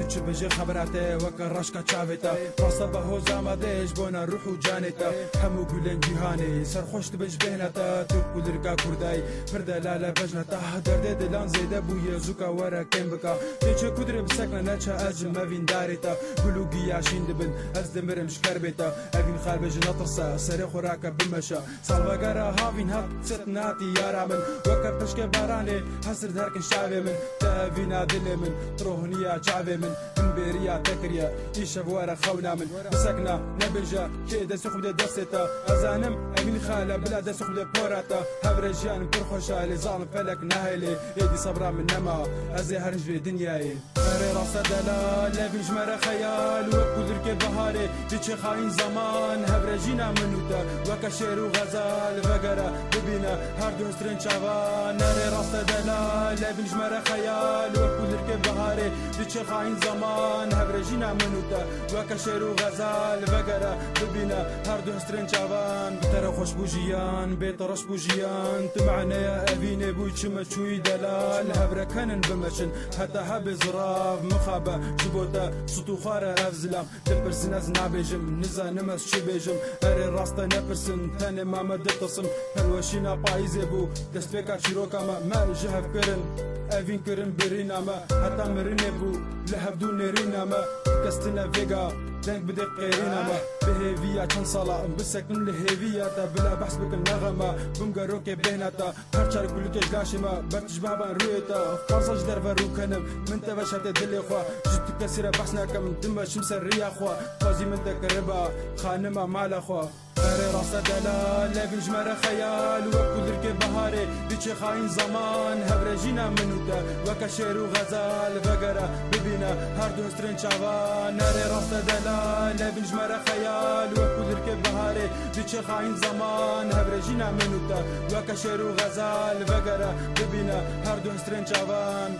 چه بجی خبراته وک رشکا چاویتا راست بهو زامادش بونا روح و جانتا همو گلن جهانی سرخوشت بج بهنتا تو کولرکا کردای فردا لالا بجنتا درد دلان زیده بوی زوکا ورا کم بکا چه کودر بسکن نچا از مبین دارتا گلوگی عشین دبن از دمرم شکر بیتا اوین خال بج نطرسا سر خوراکا بمشا سالوگارا هاوین هات ست ناتی یارا من وکر پشک بارانه حسر درکن شعبی من تاوینا دل من تروهنیا چعبی من بريا تكريا يشبوارا خونا من مسكنا نبجا كي دا سخب دا دستا ازانم امين خاله بلا دا سخب دا بوراتا هبرجان برخوشا لي ظالم فلك ناهلي يدي صبرا من نما ازي هرج في دنياي فري راسا دلال لبن جمرة خيال وكل ركب بهاري ديش خاين زمان هبرجينا منوتا وكشير وغزال فقرا ببينا هاردو هسترين شافان ناري راسا دلال لبن جمرة خيال وكل ركب بهاري ديش خاين زمان هبرجينا منوتا وكشير وغزال فقرا ببينا هاردو هسترين شافان بترى خوش بوجيان بيطرش بوجيان تبعنا يا ابيني بوي شما شوي دلال هبرا كانن بمشن حتى هب زراف مخابة جبوتا صوتو خارة افزلام تبرسن از نابجم نزا نمس شي بيجم اري راستا نبرسن تاني ماما دتصم هلوشينا بايزي بو دستفيكا شيروكا ما جهف كرن افين كرن برينا ما حتى مريني بو لهب دون رينا ما كستنا فيغا دنك بدك قيرينا ما بهيفيا كان صلاة بسكن لهيفيا تا بلا بحث بك النغمة بمقروكي بيناتا هرشار كل كاشما برتش بابا رويتا فرصة جدر فروكنم من تبشت دلي خوا جدت كسيرة بحثنا كم دم شمس الريا خوا فازي من تكربا خانما مال خوا اري راسا دلال لبن جمرة خيال وكل ركب بهاري ديش خاين زمان هبرجينا منوتا وكشير وغزال فقرا ببينا هاردو هسترين شافان اري راسا دلال لبن جمرة خيال وكل ركب بهاري ديش خاين زمان هبرجينا منوتا وكشير وغزال فقرا ببينا هاردو هسترين شافان